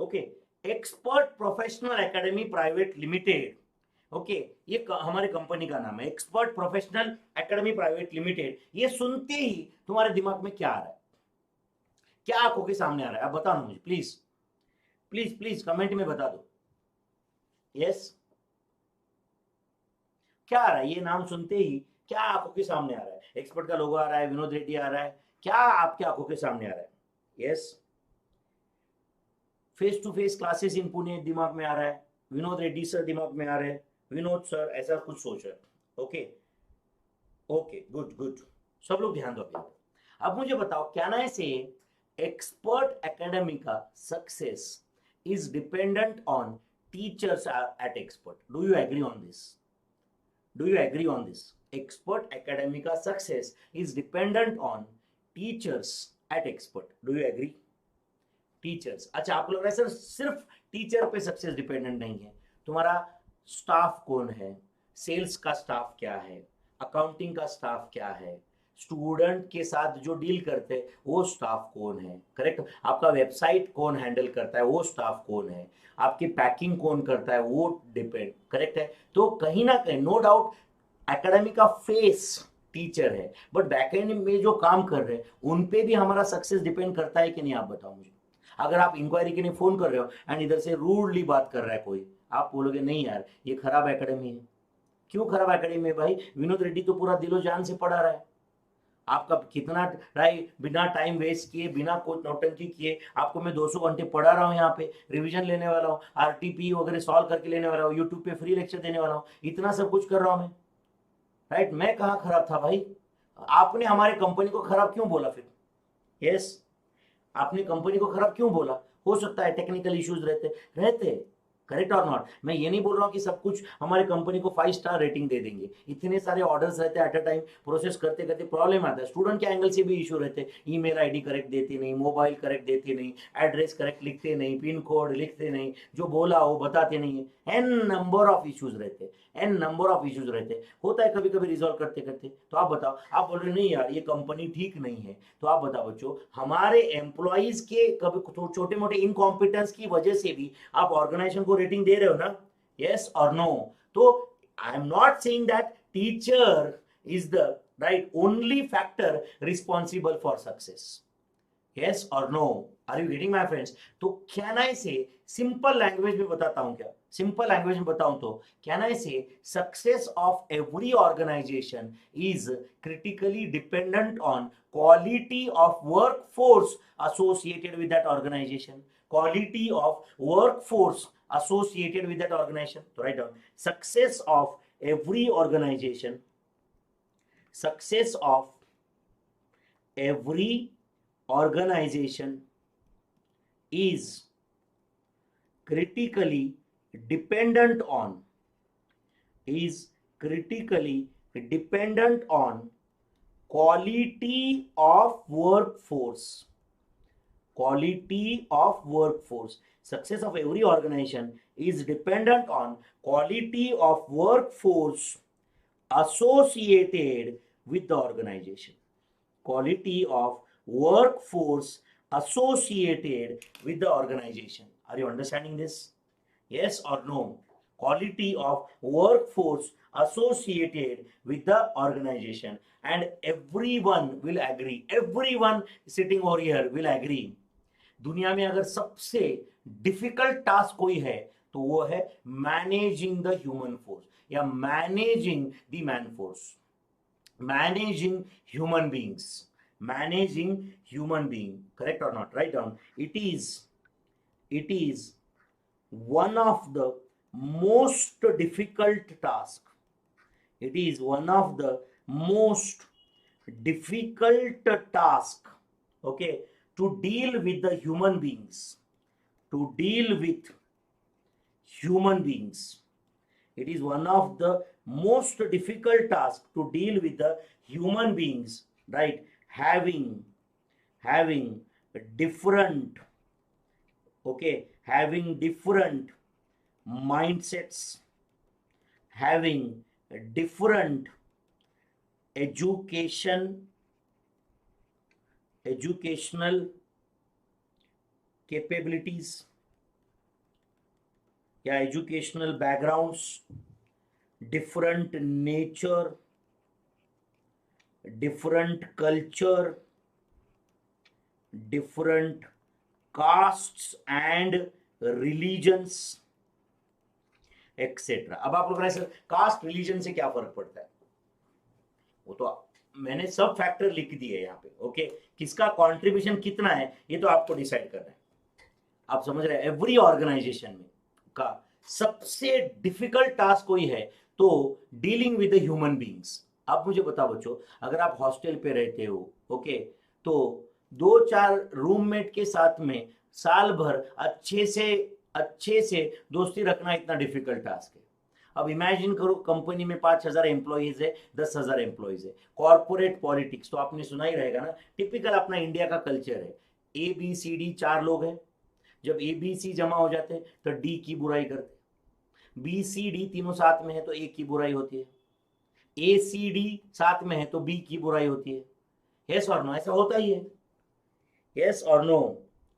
Okay, expert professional academy private limited, okay, ये हमारे company का नाम है, expert professional academy private limited. ये सुनते ही तुम्हारे दिमाग में क्या आ रहा है, क्या आंखों के सामने आ रहा है, आप बताओ मुझे प्लीज, प्लीज प्लीज कमेंट में बता दो। यस, क्या आ रहा है, ये नाम सुनते ही क्या आंखों के सामने आ रहा है? एक्सपर्ट का लोगो आ रहा है, विनोद रेड्डी आ रहा है, क्या आपके आंखों के सामने आ रहा है? Yes, face to face classes in Pune दिमाग में आ रहा है, विनोद रेड्डी सर दिमाग में आ रहे हैं, विनोद सर, ऐसा कुछ सोच रहे हैं। ओके, ओके, गुड गुड, सब लोग ध्यान दो अभी। अब मुझे बताओ, क्या ना से एक्सपर्ट एकेडमी का success is dependent on teachers at expert, do you agree on this? Do you agree on this? Expert academy का success is dependent on teachers at expert, do you agree? Teachers, अच्छा, आपको लग रहा है sir सिर्फ teacher पे success dependent नहीं है, तुम्हारा स्टाफ कौन है, सेल्स का स्टाफ क्या है, अकाउंटिंग का स्टाफ क्या है, स्टूडेंट के साथ जो डील करते हैं वो स्टाफ कौन है, करेक्ट, आपका वेबसाइट कौन हैंडल करता है वो स्टाफ कौन है, आपकी पैकिंग कौन करता है वो डिपेंड, करेक्ट है। तो कहीं ना कहीं नो डाउट एकेडमी का फेस टीचर है, बट बैकएंड में जो काम कर रहे हैं उन पे भी हमारा सक्सेस डिपेंड करता है कि नहीं, आप बताओ मुझे। अगर आप इंक्वायरी के लिए फोन कर रहे हो एंड इधर से रूडली बात कर रहा है कोई, आप बोलोगे नहीं यार ये खराब एकेडमी है। क्यों खराब एकेडमी है भाई? विनोद रेड्डी तो पूरा दिलो जान से पढ़ा रहा है, आपका कितना बिना टाइम वेस्ट किए, बिना कोई नौटंकी किए आपको मैं 200 घंटे पढ़ा रहा हूँ, यहाँ पे रिवीजन लेने वाला हूँ, आरटीपी वगैरह सॉल्व करके लेने वाला हूँ, यूट्यूब पे फ्री लेक्चर देने वाला हूँ, इतना सब कुछ कर रहा हूँ मैं, राइट? मैं कहाँ खराब था भाई? आपने हमारे कंपनी को खराब क्यों बोला फिर? यस, आपने कंपनी को खराब क्यों बोला? हो सकता है टेक्निकल इश्यूज रहते रहते, करेक्ट और नॉट? मैं ये नहीं बोल रहा हूँ कि सब कुछ हमारे कंपनी को 5 स्टार रेटिंग दे देंगे, इतने सारे ऑर्डर्स रहते हैं एट अ टाइम, प्रोसेस करते करते प्रॉब्लम आता है, स्टूडेंट के एंगल से भी इशू रहते हैं, ईमेल आईडी करेक्ट देते नहीं, मोबाइल करेक्ट देते नहीं, एड्रेस करेक्ट लिखते नहीं, पिन कोड लिखते नहीं, जो बोला वो बताते नहीं है, एन नंबर ऑफ इश्यूज रहते हैं, एन नंबर ऑफ इश्यूज रहते हैं, होता है कभी कभी रिजॉल्व करते करते। तो आप बताओ, आप बोल रहे नहीं यार ये कंपनी ठीक नहीं है, तो आप बताओ बच्चों, हमारे एम्प्लॉइज के कभी छोटे मोटे इनकॉम्पिटेंस की वजह से भी आप ऑर्गेनाइजेशन को रेटिंग दे रहे हो ना? यस और नो? तो I am not saying that teacher is the right only factor responsible for success, yes और no? Are you getting my friends? तो can I say, simple language में बताता हूं, क्या सिंपल लैंग्वेज में बताऊं तो can I say success of every organization is critically dependent on quality of workforce associated with that organization, quality of workforce associated with that organization. So write down, success of every organization, success of every organization is critically dependent on, is critically dependent on quality of workforce, quality of workforce. Success of every organization is dependent on quality of workforce associated with the organization, quality of workforce associated with the organization. Are you understanding this? Yes or no? Quality of workforce associated with the organization, and everyone will agree, everyone sitting over here will agree, दुनिया में अगर सबसे difficult task कोई है तो वो है managing the human force या managing the man force, managing human beings, managing human being, correct और not? Right down, it is one of the most difficult task, it is one of the most difficult task, okay, to deal with the human beings, to deal with human beings, it is one of the most difficult task to deal with the human beings, right? Having different, okay, having different mindsets, having different educational capabilities, क्या educational backgrounds, different nature, different culture, different castes and religions etcetera. अब आप लोग sir caste religion से क्या फर्क पड़ता है, वो तो मैंने सब फैक्टर लिख दिए यहाँ पे। ओके, किसका कंट्रीब्यूशन कितना है ये तो आपको डिसाइड करना है। आप समझ रहे हैं, एवरी ऑर्गेनाइजेशन में का सबसे डिफिकल्ट टास्क कोई है तो dealing with the human beings. आप मुझे बताओ बच्चों, अगर आप हॉस्टल पे रहते हो, ओके, तो 2-4 रूममेट के साथ में साल भर अच्छे से दोस्ती रखना इतना डिफिकल्ट टास्क है। अब इमेजिन करो कंपनी में 5,000 एम्प्लॉइज है, 10,000 एम्प्लॉइज है। कॉर्पोरेट पॉलिटिक्स तो आपने सुना ही रहेगा ना, टिपिकल अपना इंडिया का कल्चर है। ABCD 4 लोग हैं, जब ABC जमा हो जाते हैं तो D की बुराई करते, BCD तीनों साथ में है तो A की बुराई होती है, ACD साथ में है तो B की बुराई होती है। यस और नो, ऐसा होता ही है। यस और नो,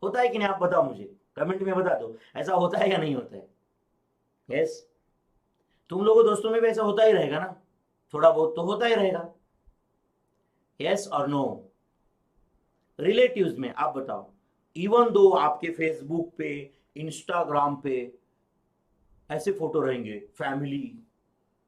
होता है कि नहीं? आप बताओ मुझे, कमेंट में बता दो, ऐसा होता है या नहीं होता है? यस, तुम लोगों दोस्तों में भी ऐसा होता ही रहेगा ना, थोड़ा बहुत तो होता ही रहेगा। यस और नो? रिलेटिव्स में आप बताओ, इवन दो आपके फेसबुक पे, इंस्टाग्राम पे ऐसे फोटो रहेंगे, फैमिली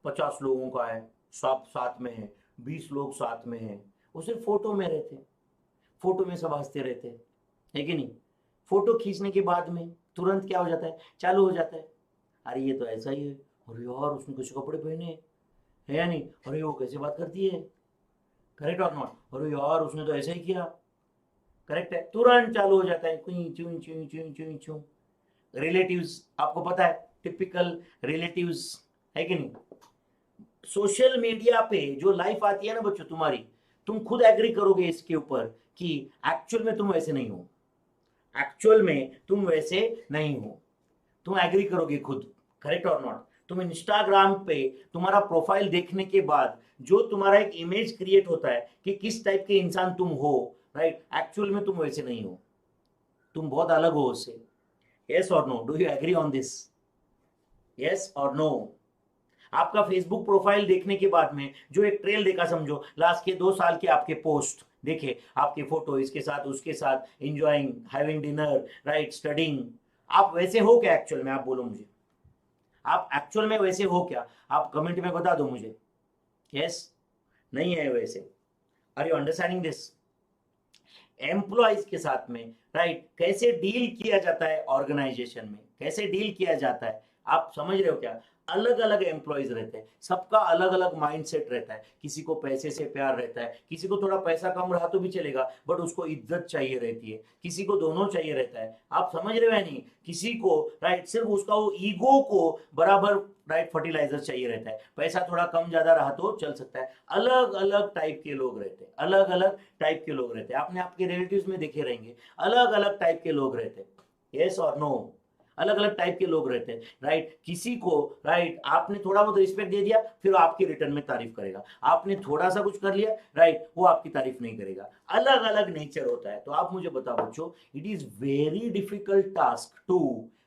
50 लोगों का है, सब साथ में है, 20 लोग साथ में है, वो सिर्फ फोटो में रहते, फोटो में सब हंसते रहते है कि नहीं? फोटो खींचने के बाद में तुरंत क्या हो जाता है, चालू हो जाता है, अरे ये तो ऐसा ही है, अरे यार उसने कुछ कपड़े पहने है या नहीं, अरे वो कैसे बात करती है, करेक्ट और नॉट, अरे यार उसने तो ऐसा ही किया, करेक्ट है, तुरंत चालू हो जाता है कुई चुई चुई चुई चुई चुई। रिलेटिव्स आपको पता है, टिपिकल रिलेटिव्स है कि नहीं? सोशल मीडिया पे जो लाइफ आती है ना बच्चों तुम्हारी, तुम खुद एग्री करोगे इसके ऊपर कि एक्चुअल में तुम वैसे नहीं हो, एक्चुअल में तुम वैसे नहीं हो, तुम एग्री करोगे खुद, करेक्ट और नॉट? तुम इंस्टाग्राम पे तुम्हारा प्रोफाइल देखने के बाद जो तुम्हारा एक इमेज क्रिएट होता है कि किस टाइप के इंसान तुम हो, राइट, एक्चुअल में तुम वैसे नहीं हो, तुम बहुत अलग हो उससे। यस और no? Do you agree on this? Yes और नो? आपका फेसबुक प्रोफाइल देखने के बाद में जो एक ट्रेल देखा, समझो लास्ट के 2 साल के आपके पोस्ट देखे, आपके फोटो इसके साथ उसके साथ, enjoying, having dinner, right, studying, आप वैसे हो क्या एक्चुअल में? आप बोलो मुझे, आप एक्चुअल में वैसे हो क्या? आप कमेंट में बता दो मुझे। यस, नहीं है वैसे। Are you understanding this? Employees के साथ में, राइट, कैसे डील किया जाता है ऑर्गेनाइजेशन में, कैसे डील किया जाता है, आप समझ रहे हो क्या? अलग अलग एम्प्लॉयज रहते हैं, सबका अलग अलग माइंडसेट रहता है, किसी को पैसे से प्यार रहता है, किसी को थोड़ा पैसा कम रहा तो भी चलेगा बट उसको इज्जत चाहिए रहती है, किसी को दोनों चाहिए रहता है, आप समझ रहे हो या नहीं? किसी को, राइट, सिर्फ उसका वो ईगो को बराबर, राइट, फर्टिलाइजर चाहिए रहता है, पैसा थोड़ा कम ज्यादा रहा तो चल सकता है। अलग अलग टाइप के लोग रहते हैं, अलग अलग टाइप के लोग रहते हैं, आपने आपके रिलेटिव्स में देखे रहेंगे, अलग अलग टाइप के लोग रहते हैं। यस और नो? अलग अलग टाइप के लोग रहते हैं, राइट। किसी को, राइट, आपने थोड़ा बहुत रिस्पेक्ट दे दिया फिर आपकी रिटर्न में तारीफ करेगा, आपने थोड़ा सा कुछ कर लिया, राइट, वो आपकी तारीफ नहीं करेगा, अलग अलग नेचर होता है। तो आप मुझे बताओ बच्चों, it is very difficult task to,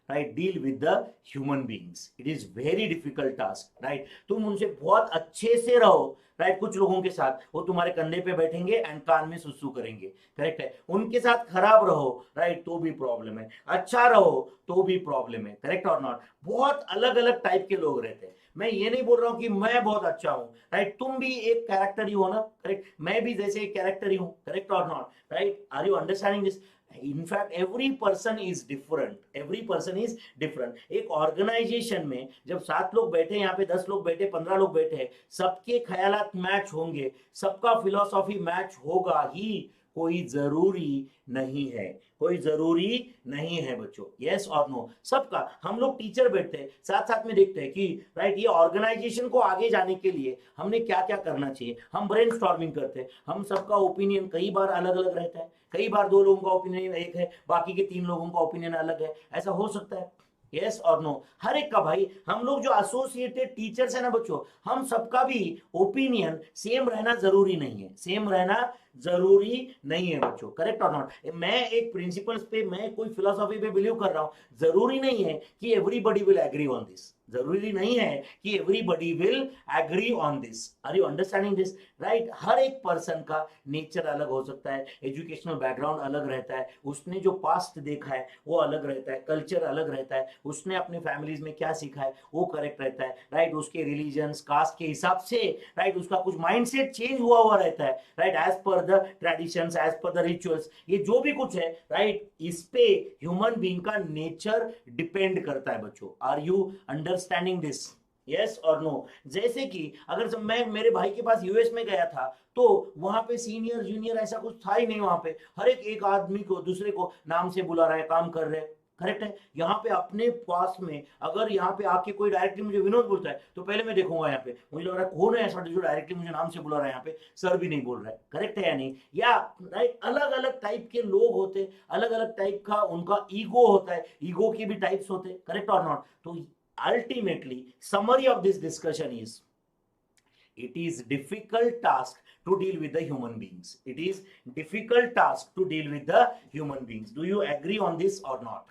right, deal with the human beings, it is very difficult task, right. तुम उनसे बहुत अच्छे से रहो, राइट, कुछ लोगों के साथ वो तुम्हारे कंधे पे बैठेंगे एंड कान में सुसु करेंगे, करेक्ट है। उनके साथ खराब रहो, राइट, तो भी प्रॉब्लम है, अच्छा रहो तो भी प्रॉब्लम है, करेक्ट और नॉट? बहुत अलग अलग टाइप के लोग रहते हैं। मैं ये नहीं बोल रहा हूं कि मैं बहुत अच्छा हूं, राइट, तुम भी एक कैरेक्टर ही हो ना, करेक्ट, मैं भी जैसे एक कैरेक्टर ही हूं, करेक्ट और not, right? Are you understanding this? In fact, every person is different. Every person is different. एक ऑर्गेनाइजेशन में जब 7 लोग बैठे, यहाँ पे 10 लोग बैठे, 15 लोग बैठे, सबके ख्यालात मैच होंगे, सबका फिलॉसफी मैच होगा ही, कोई जरूरी नहीं है, कोई जरूरी नहीं है बच्चों। यस और नो? सबका। हम लोग टीचर बैठते हैं, साथ साथ में देखते हैं कि, राइट, ये ऑर्गेनाइजेशन को आगे जाने के लिए हमने क्या क्या करना चाहिए, हम ब्रेनस्टॉर्मिंग करते हैं, हम सबका ओपिनियन कई बार अलग अलग रहता है, कई बार 2 लोगों का ओपिनियन एक है, बाकी के 3 लोगों का ओपिनियन अलग है, ऐसा हो सकता है। यस और नो? हर एक का भाई, हम लोग जो एसोसिएटेड टीचर्स है ना बच्चों, हम सबका भी ओपिनियन सेम रहना जरूरी नहीं है, सेम रहना जरूरी नहीं है बच्चों, करेक्ट और नॉट। मैं एक प्रिंसिपल्स पे, मैं कोई फिलोसॉफी पे बिलीव कर रहा हूं, जरूरी नहीं है कि everybody will agree on this, जरूरी नहीं है कि everybody will agree on this. Are you understanding this, right? हर एक पर्सन का नेचर अलग हो सकता है, एजुकेशनल बैकग्राउंड अलग रहता है, उसने जो पास्ट देखा है वो अलग रहता है, कल्चर अलग रहता है, उसने अपने फैमिलीज में क्या सीखा है वो करेक्ट रहता है, राइट? उसके रिलीजन कास्ट के हिसाब से, राइट, उसका कुछ माइंडसेट चेंज हुआ रहता है, right, as per the traditions, as per the rituals, ये जो भी कुछ है, राइट, इस पे ह्यूमन बीइंग का नेचर डिपेंड करता है बच्चों। Are you understanding this? Yes और नो? जैसे कि अगर मैं मेरे भाई के पास यूएस में गया था, तो वहां पे सीनियर जूनियर ऐसा कुछ था ही नहीं, वहां पे हर एक आदमी को दूसरे को नाम से बुला रहा है, काम कर रहे हैं, करेक्ट है? यहाँ पे अपने पास में अगर यहाँ पे आके कोई डायरेक्टली मुझे विनोद बोलता है, तो पहले मैं देखूंगा यहाँ पे, मुझे लग रहा है कौन है ऐसा जो डायरेक्टली मुझे नाम से बुला रहा है, यहाँ पे सर भी नहीं बोल रहा है, करेक्ट है या नहीं? या राइट, अलग अलग टाइप के लोग होते, अलग अलग टाइप का उनका ईगो होता है, ईगो के भी टाइप्स होते, करेक्ट और नॉट? तो ultimately summary of this discussion is, it is difficult task to deal with the human beings, it is difficult task to deal with the human beings. Do you agree on this or not?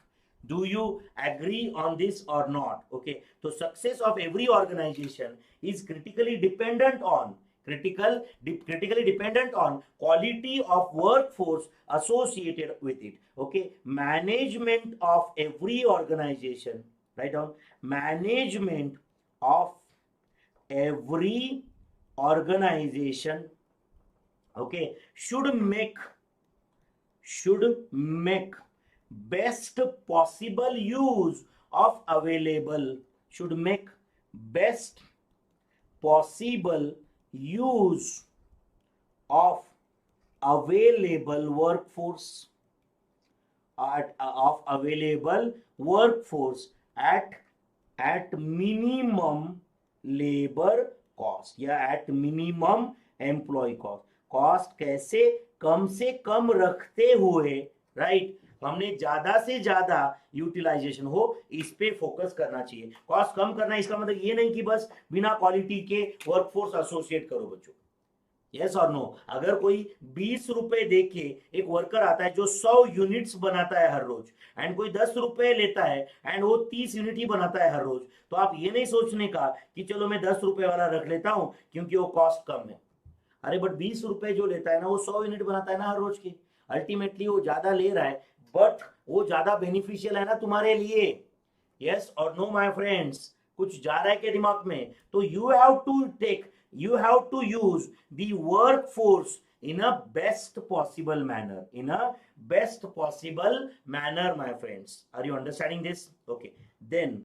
Do you agree on this or not? Okay, so success of every organization is critically dependent on critically dependent on quality of workforce associated with it. Okay, management of every organization, write down, management of every organization, okay, should make best possible use of available, should make best possible use of available workforce, of available workforce at minimum labor cost या at minimum employee cost. Cost कैसे कम से कम रखते हुए, right, हमने ज्यादा से ज्यादा utilisation हो, इस पे फोकस करना चाहिए। कॉस्ट कम करना इसका मतलब ये नहीं कि बस बिना क्वालिटी के वर्कफोर्स एसोसिएट करो बच्चों। यस और नो? अगर कोई 20 रुपए देके एक वर्कर आता है जो 100 यूनिट्स बनाता है हर रोज, एंड कोई 10 रुपए लेता है एंड वो 30 यूनिट ही बनाता है हर रोज, तो आप ये नहीं सोचने का कि चलो मैं 10 रुपए वाला रख लेता हूं क्योंकि वो कॉस्ट कम है। अरे बट 20 रुपए जो लेता है ना, वो 100 यूनिट बनाता है ना हर रोज की, अल्टीमेटली वो ज्यादा ले रहा है, बट वो ज्यादा बेनिफिशियल है ना तुम्हारे लिए। यस और नो माय फ्रेंड्स? कुछ जा रहा है क्या दिमाग में? तो you have to use the workforce in a best possible manner, my friends. Are you understanding this? Okay, then